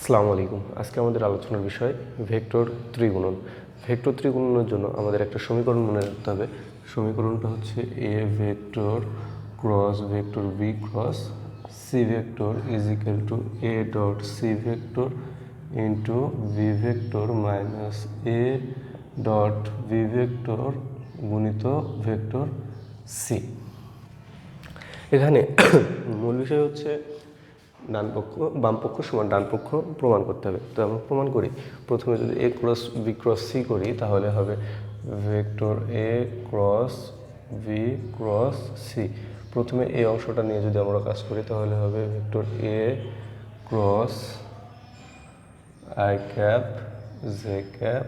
আসসালামু আলাইকুম। আজকে আমাদের আলোচনার বিষয় ভেক্টর ত্রিগুণন। ভেক্টর ত্রিগুণনের জন্য আমাদের একটা সমীকরণ মনে রাখতে হবে। সমীকরণটা হচ্ছে A vector cross vector B cross C vector is equal to A dot C vector into B vector minus A dot B vector গুণিত ভেক্টর সি। এখানে মূল বিষয় হচ্ছে বাম পক্ষ সমান ডান পক্ষ প্রমাণ করতে হবে। তো আমরা প্রমাণ করি। প্রথমে যদি এ ক্রস বি ক্রস সি করি তাহলে হবে ভেক্টর এ ক্রস বি ক্রস সি। প্রথমে এই অংশটা নিয়ে যদি আমরা কাজ করি তাহলে হবে vector A cross I cap J cap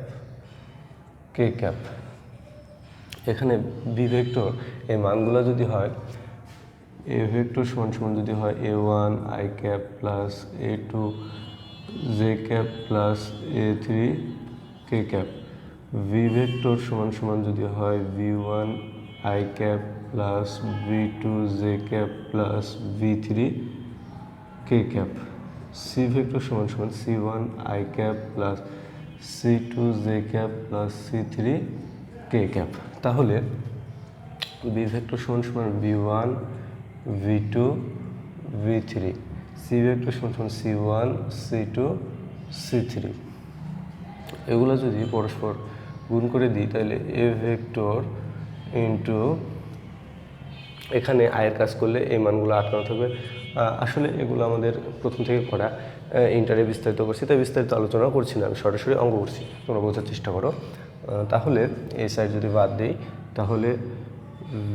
K cap. এখানে বি ভেক্টর এই মানগুলো যদি হয় এ ভেক্টর সমান সমান যদি হয় a1 i cap plus a2 j cap plus a3 k cap, V vector সমান সমান যদি হয় v1 i cap plus v2 j cap plus v3 k cap, C vector সমান সমান c1 i cap plus c2 j cap plus c3 k cap. তাহলে B vector সমান সমান v1 v2 v3, C vector সমান সমান c1 c2 c3। এগুলো যদি পরস্পর গুণ করে দিই তাহলে এ ভেক্টর ইন্টু এখানে আয়ের কাজ করলে এই মানগুলো আটকানো থাকবে। আসলে এগুলো আমাদের প্রথম থেকে করা, ইন্টারে বিস্তারিত করছি, তাই বিস্তারিত আলোচনা করছি না, আমি সরাসরি অঙ্ক করছি, তোমরা বোঝার চেষ্টা করো। তাহলে এই সাইড যদি বাদ দিই তাহলে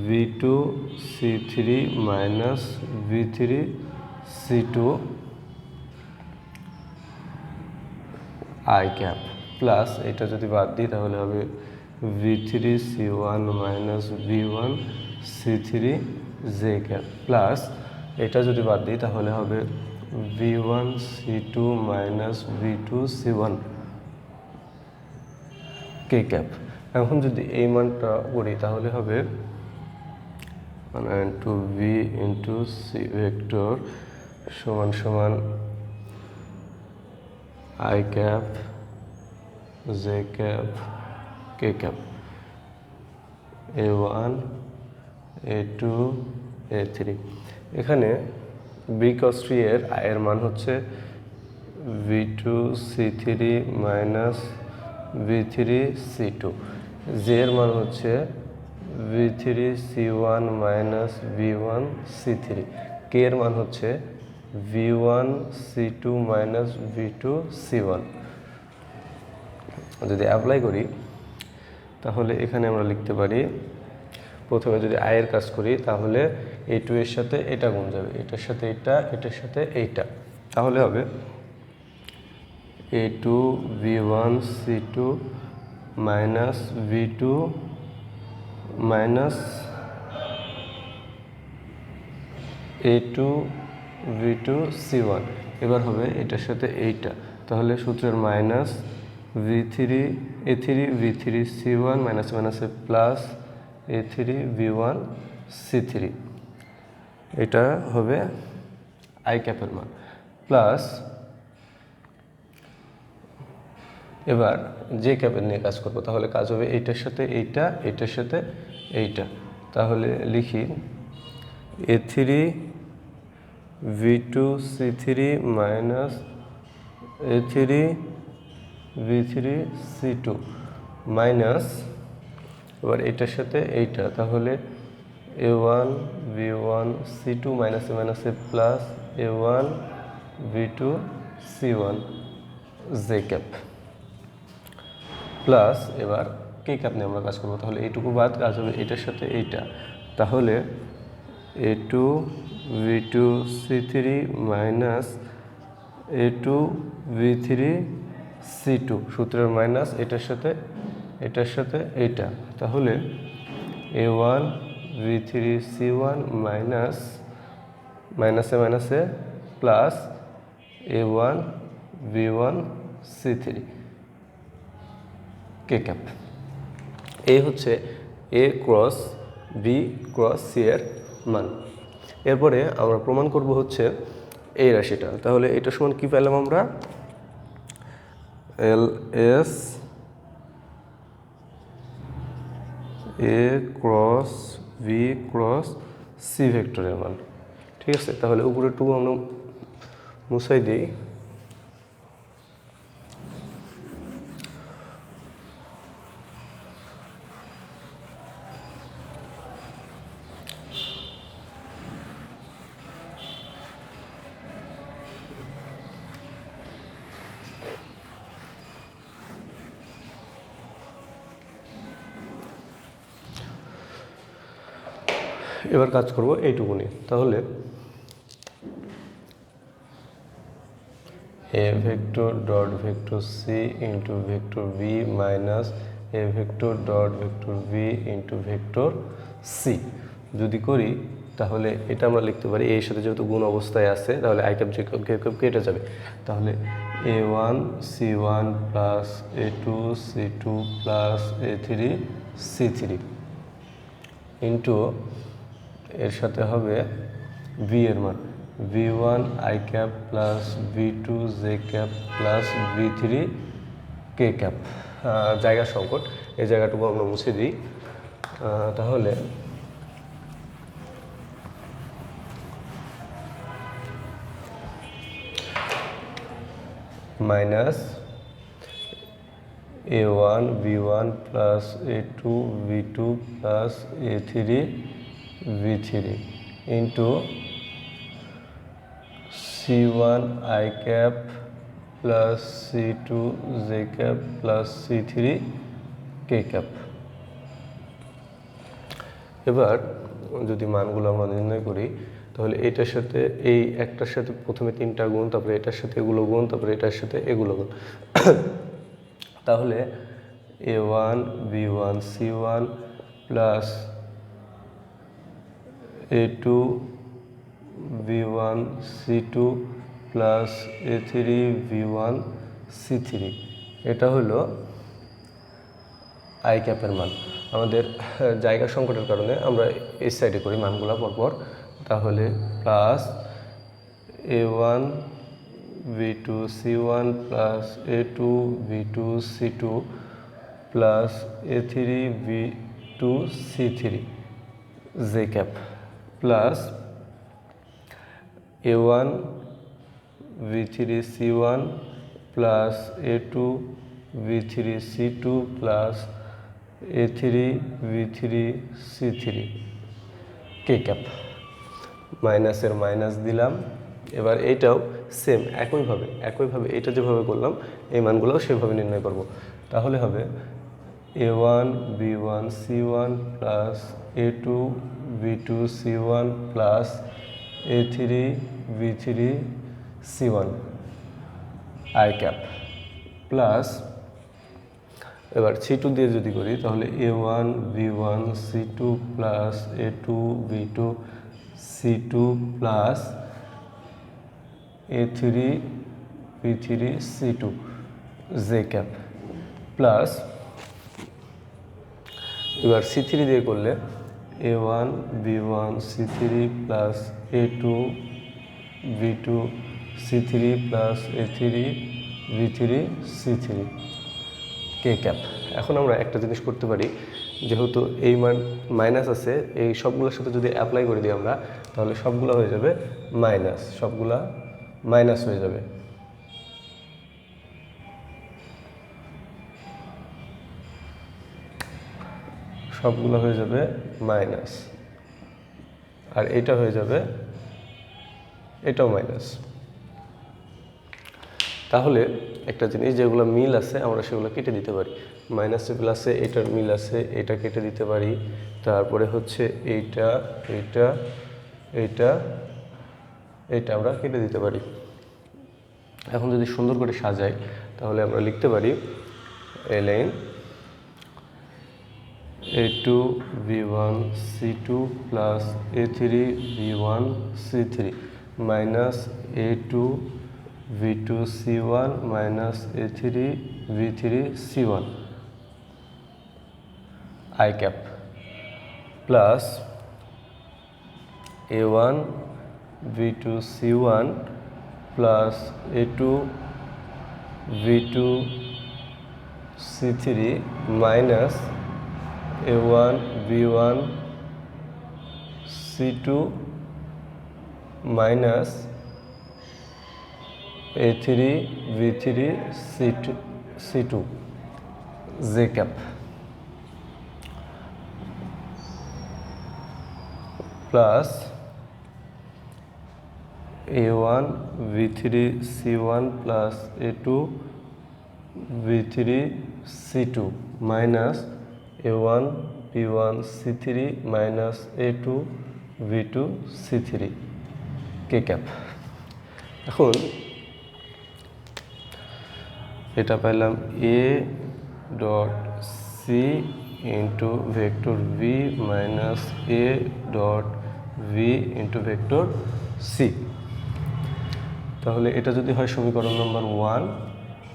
v2 c3 minus v3 c2 i cap plus এটা যদি বাদ দিই তাহলে হবে v3 c1 minus v1 c3 j cap plus এটা যদি বাদ দিই তাহলে হবে v1 c2 minus v2 c1 k cap. এখন যদি এই মানটা করি তাহলে হবে into V into C vector সমান সমান I cap J cap K cap, a1 a2 a3। এখানে বি ক্রস থ্রি এর আয়ের মান হচ্ছে v2 c3 minus v3 c2, J এর মান হচ্ছে v3 c1 minus v1 c3, কে এর মান হচ্ছে v1 c2 minus v2 c1। যদি অ্যাপ্লাই করি তাহলে এখানে আমরা লিখতে পারি, প্রথমে যদি আয়ের কাজ করি তাহলে এই টু এর সাথে এটা গুণ যাবে, এটার সাথে এটা, এটার সাথে এইটা, তাহলে হবে a2 v1 c2 minus v2 minus a2 v2 c1। এবার হবে এটার সাথে এইটা, তাহলে সূত্রের minus v3 a3 v3 c1 minus মাইনাসে প্লাস a3 v1 c3, এটা হবে আই ক্যাপের মান প্লাস এবার জে ক্যাপের নিয়ে কাজ করবো, তাহলে কাজ হবে এইটার সাথে এইটা, এটার সাথে এইটা, তাহলে লিখি a3 v2 c3 minus a3 v3 c2 minus এবার এটার সাথে এইটা, তাহলে a1 v1 c2 মাইনাসে মাইনাসে plus a1 v2 c1 J cap plus এবার কে ক্যাপ নিয়ে আমরা কাজ করবো, তাহলে এইটুকু বাদ, কাজ হবে এটার সাথে এইটা, তাহলে a2 v2 c3 minus a2 v3 c2, সূত্রের মাইনাস এটার সাথে এইটা, তাহলে a1 v3 c1 মাইনাস মাইনাসে মাইনাসে প্লাস a1 v1 c3 কে ক্যাপ। এই হচ্ছে এ ক্রস বি ক্রস সি এর মান। এরপরে আমরা প্রমাণ করব হচ্ছে এই রাশিটা। তাহলে এটা সমান কি পেলাম আমরা, LS A cross V cross C ভেক্টরের মান। ঠিক আছে, তাহলে উপরে 2 আমরা মুছাই দিই। এবার কাজ করব এইটুকুনি। তাহলে a vector dot vector c into vector v minus a vector dot vector v into vector c যদি করি তাহলে এটা আমরা লিখতে পারি এর সাথে যেহেতু গুণ অবস্থায় আছে তাহলে i ক্যাপ j ক্যাপ কেটে যাবে। তাহলে a1 c1 plus a2 c2 plus a3 c3 into এর সাথে হবে v এর মান v1 i cap plus v2 j cap plus v3 k cap. জায়গা সংকট, এই জায়গাটুকু আমরা মুছে দিই। তাহলে minus a1 v1 plus a2 v2 plus a3 v3 into c1 i cap plus c2 j cap plus c3 k cap. এবার যদি মানগুলো আমরা নির্ণয় করি তাহলে এইটার সাথে এই একটার সাথে প্রথমে 3টা গুণ, তারপরে এটার সাথে এগুলো গুণ, তারপরে এটার সাথে এগুলো গুণ। তাহলে a1 b1 c1 plus a2 v1 c2 plus a3 v1 c3 এটা হলো i ক্যাপের মান। আমাদের জায়গা সংকটের কারণে আমরা এই সাইডে করি মানগুলো পরপর। তাহলে plus a1 v2 c1 plus a2 v2 c2 plus a3 v2 c3 j cap plus a1 v3 c1 plus a2 v3 c2 plus a3 v3 c3 k cap. মাইনাসের মাইনাস দিলাম। এবার এইটাও সেম একইভাবে এটা যেভাবে করলাম এই মানগুলোও সেভাবে নির্ণয় করব। তাহলে হবে a1 b1 c1 plus a2 v2 c1 plus a3 v3 c1 i cap plus এবার c2 দিয়ে যদি করি তাহলে a1 b1 c2 plus a2 b2 c2 plus a3 b3 c2 j cap plus এবার c3 দিয়ে করলে a1 b1 c3 plus a2 b2 c3 plus a3 b3 c3 k cap. এখন আমরা একটা জিনিস করতে পারি, যেহেতু এই মান মাইনাস আছে এই সবগুলোর সাথে যদি অ্যাপ্লাই করে দিই আমরা তাহলে সবগুলো হয়ে যাবে মাইনাস, সবগুলা মাইনাস হয়ে যাবে। সবগুলো হয়ে যাবে মাইনাস আর এটা হয়ে যাবে এটাও মাইনাস। তাহলে একটা জিনিস যেগুলো মিল আছে আমরা সেগুলো কেটে দিতে পারি। মাইনাসে প্লাসে এটার মিল আছে, এটা কেটে দিতে পারি। তারপরে হচ্ছে এইটা এইটা এইটা এইটা আমরা কেটে দিতে পারি। এখন যদি সুন্দর করে সাজাই তাহলে আমরা লিখতে পারি ln a2 v1 c2 plus a3 v1 c3 minus a2 v2 c1 minus a3 v3 c1 i cap plus a1 v2 c1 plus a2 v2 C3 minus A1 B1 C2 minus A3 B3 C2 J cap plus A1 B3 C1 plus A2 B3 C2 minus A1 B1 C3 minus A2 B2 C3 K cap। এখন এটা পাইলাম A dot C into vector V minus A dot V into vector C। তাহলে এটা যদি হয় সমীকরণ নম্বর 1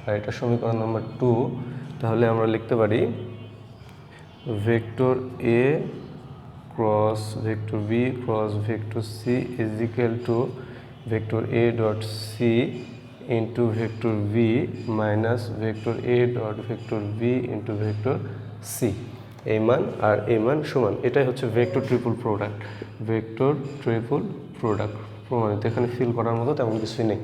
আর এটা সমীকরণ নম্বর 2, তাহলে আমরা লিখতে পারি vector A cross vector B cross vector C is equal two vector A dot C into vector V minus vector A dot vector V into vector C। এই মান আর এই মান সমান, এটাই হচ্ছে vector triple product. Vector triple product প্রমাণিত। এখানে feel করার মতো তেমন কিছুই নেই।